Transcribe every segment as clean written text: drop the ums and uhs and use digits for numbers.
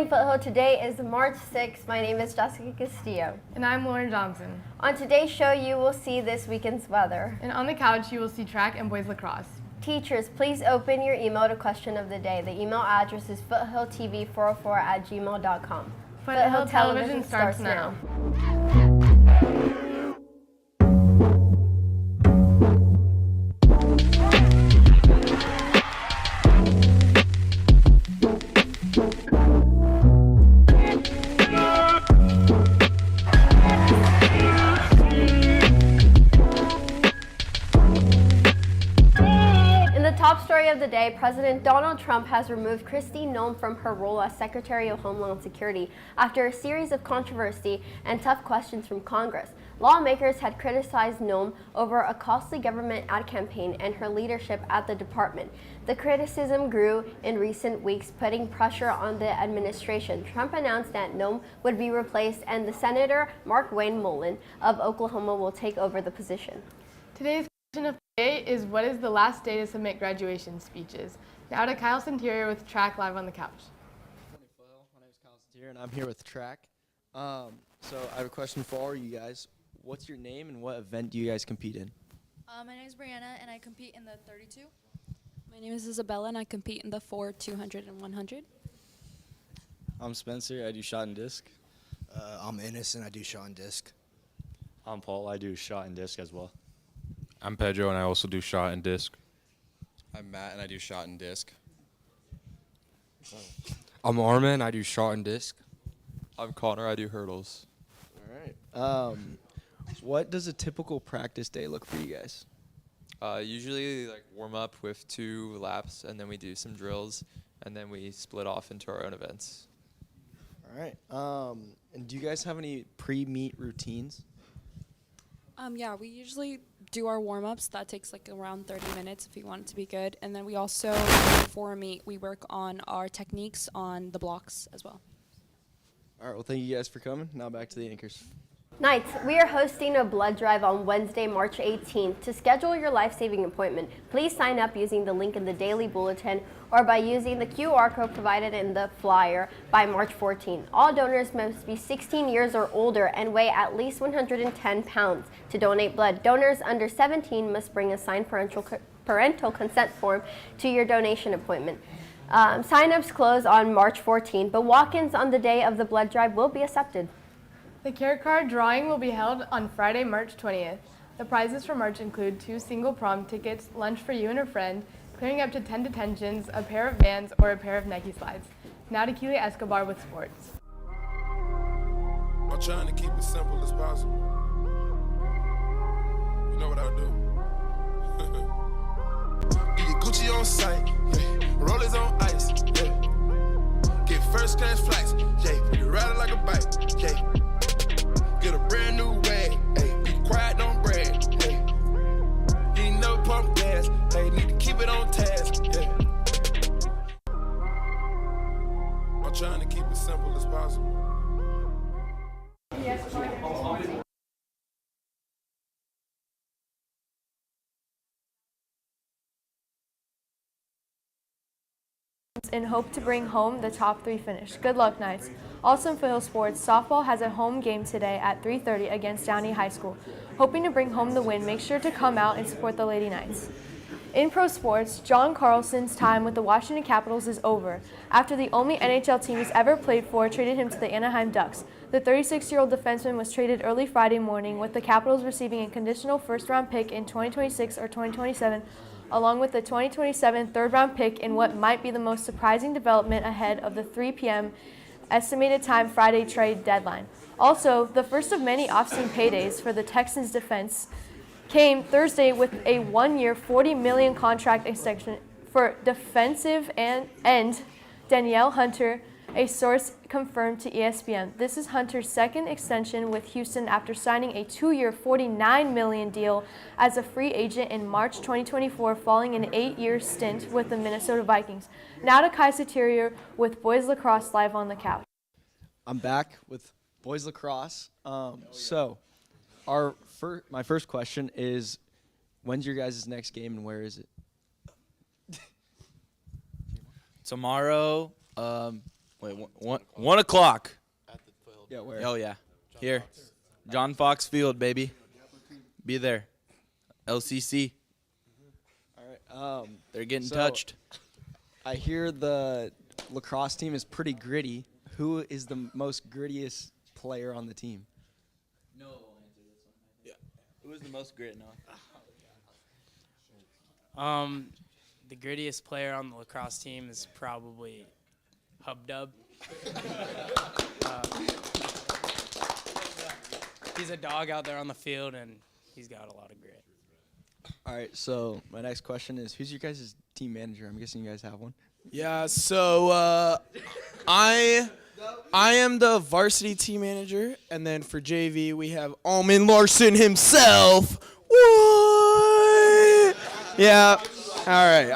morning, Foothill. Today is March 6th. My name is Jessica Castillo. And I'm Lauren Johnson. On today's show, you will see this weekend's weather. And on the couch, you will see track and boys lacrosse. Teachers, please open your email to question of the day. The email address is foothilltv404@gmail.com. Foothill Television starts now. Top story of the day, President Donald Trump has removed Kristi Noem from her role as Secretary of Homeland Security after a series of controversy and tough questions from Congress. Lawmakers had criticized Noem over a costly government ad campaign and her leadership at the department. The criticism grew in recent weeks, putting pressure on the administration. Trump announced that Noem would be replaced and the Senator Mark Wayne Mullen of Oklahoma will take over the position. Today's question of the day is, what is the last day to submit graduation speeches? Now to Kyle Santier with Track live on the couch. Good morning, Foothill. My name is Kyle Santier, and I'm here with Track. So I have a question for all you guys. What's your name and what event do you guys compete in? My name is Brianna, and I compete in the 32. My name is Isabella, and I compete in the 4, 200, and 100. I'm Spencer. I do shot and disc. I'm Innocent. I do shot and disc. I'm Paul. I do shot and disc as well. I'm Pedro, and I also do shot and disc. I'm Matt, and I do shot and disc. I'm Armin. I do shot and disc. I'm Connor. I do hurdles. All right. What does a typical practice day look for you guys? Usually like warm up with 2 laps, and then we do some drills, and then we split off into our own events. All right. And do you guys have any pre-meet routines? Yeah, we usually do our warm-ups. That takes like around 30 minutes if we want it to be good. And then we also, before a meet, we work on our techniques on the blocks as well. All right. Well, thank you guys for coming. Now back to the anchors. Knights, we are hosting a blood drive on Wednesday, March 18th. To schedule your life-saving appointment, please sign up using the link in the Daily Bulletin or by using the QR code provided in the flyer by March 14th. All donors must be 16 years or older and weigh at least 110 pounds to donate blood. Donors under 17 must bring a signed parental consent form to your donation appointment. Sign-ups close on March 14th, but walk-ins on the day of the blood drive will be accepted. The care card drawing will be held on Friday, March 20th. The prizes for March include 2 single prom tickets, lunch for you and a friend, clearing up to 10 detentions, a pair of Vans, or a pair of Nike slides. Now to Keely Escobar with sports. I'm trying to keep it simple as possible. You know what I do? Get your Gucci on sight, yeah. Rollers on ice, yeah. Get first class flights, yeah. Put it riding like a bike, yeah. Get a brand new wag, hey, be quiet, don't brag, hey. You ain't never pump gas, hey, need to keep it on task, yeah. I'm trying to keep it simple as possible. And hope to bring home the top 3 finish. Good luck, Knights. Also in Foothill Sports, softball has a home game today at 3:30 against Downey High School. Hoping to bring home the win, make sure to come out and support the Lady Knights. In pro sports, John Carlson's time with the Washington Capitals is over after the only NHL team he's ever played for traded him to the Anaheim Ducks. The 36-year-old defenseman was traded early Friday morning, with the Capitals receiving a conditional first-round pick in 2026 or 2027, along with the 2027 third-round pick in what might be the most surprising development ahead of the 3 p.m. estimated time Friday trade deadline. Also, the first of many off-season paydays for the Texans defense came Thursday with a 1-year, $40 million contract extension for defensive end Danielle Hunter, a source confirmed to ESPN. This is Hunter's second extension with Houston after signing a 2-year, $49 million deal as a free agent in March 2024, following an 8-year stint with the Minnesota Vikings. Now to Kai Soterior with boys lacrosse live on the couch. I'm back with boys lacrosse. So, my first question is, when's your guys' next game and where is it? Tomorrow, Wait, 1 o'clock. Yeah, where? Oh yeah, here, John Fox Field, baby. Be there. LCC. All right. They're getting So- touched. I hear the lacrosse team is pretty gritty. Who is the most grittiest player on the team? No will answer this one. Yeah. Who is the most grit? No. The grittiest player on the lacrosse team is probably Hub Dub. He's a dog out there on the field, and he's got a lot of grit. All right. So my next question is, who's your guys' team manager? I'm guessing you guys have one. Yeah, so I am the varsity team manager, and then for JV we have Almond Larson himself. What? Yeah. All right.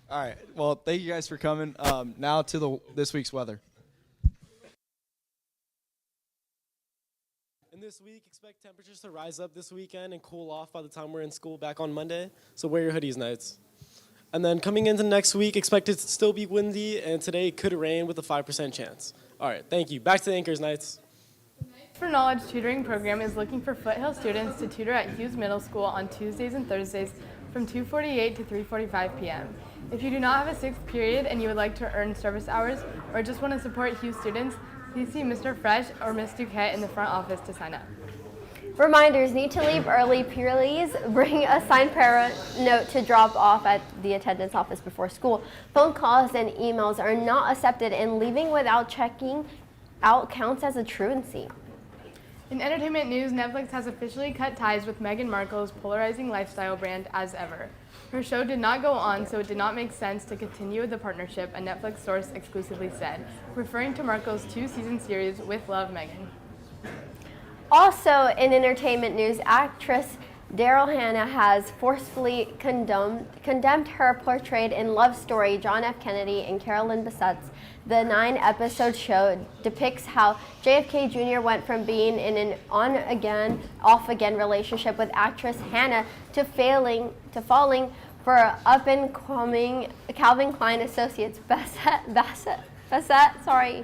All right. Well, thank you guys for coming. Now to this week's weather. And this week, expect temperatures to rise up this weekend and cool off by the time we're in school back on Monday. So wear your hoodies nights. And then coming into next week, expect it to still be windy, and today it could rain with a 5% chance. All right, thank you. Back to the Anchors Nights. For Knowledge Tutoring Program is looking for Foothill students to tutor at Hughes Middle School on Tuesdays and Thursdays from 2:48 to 3:45 p.m. If you do not have a sixth period and you would like to earn service hours or just want to support Hughes students, please see Mr. Fresh or Ms. Duquette in the front office to sign up. Reminders, need to leave early, please bring a signed parent note to drop off at the attendance office before school. Phone calls and emails are not accepted, and leaving without checking out counts as a truancy. In entertainment news, Netflix has officially cut ties with Meghan Markle's polarizing lifestyle brand As Ever. Her show did not go on, so it did not make sense to continue the partnership, a Netflix source exclusively said, referring to Markle's 2-season series With Love, Meghan. Also, in entertainment news, actress Daryl Hannah has forcefully condemned her portrayed in Love Story, John F. Kennedy and Carolyn Bessett's. The 9-episode show depicts how JFK Jr. went from being in an on-again, off-again relationship with actress Hannah to falling for up-and-coming Calvin Klein associates Bassett, sorry.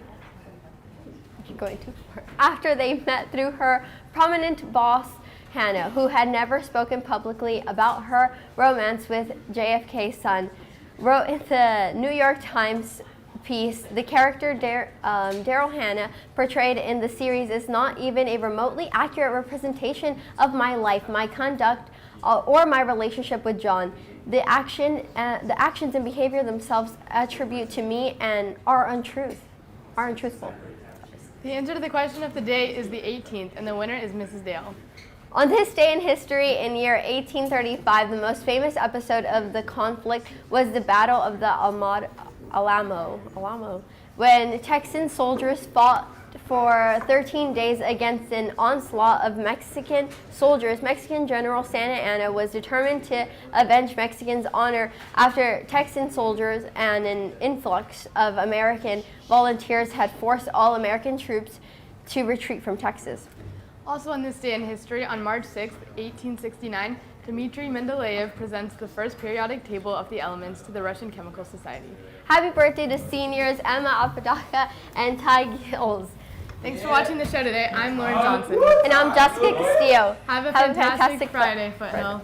Going too far. After they met through her prominent boss, Hannah, who had never spoken publicly about her romance with JFK's son, wrote in the New York Times piece, the character Daryl Hannah portrayed in the series is not even a remotely accurate representation of my life, my conduct, or my relationship with John. The actions and behavior themselves attribute to me and are untruthful. The answer to the question of the day is the 18th, and the winner is Mrs. Dale. On this day in history, in year 1835, the most famous episode of the conflict was the Battle of the Alamo, when Texan soldiers fought for 13 days against an onslaught of Mexican soldiers. Mexican General Santa Anna was determined to avenge Mexicans' honor after Texan soldiers and an influx of American volunteers had forced all American troops to retreat from Texas. Also on this day in history, on March 6, 1869, Dmitry Mendeleev presents the first periodic table of the elements to the Russian Chemical Society. Happy birthday to seniors Emma Apodaca and Ty Gills. Thanks for watching the show today. I'm Lauren Johnson. And I'm Jessica Castillo. Have a fantastic Friday, Foothill.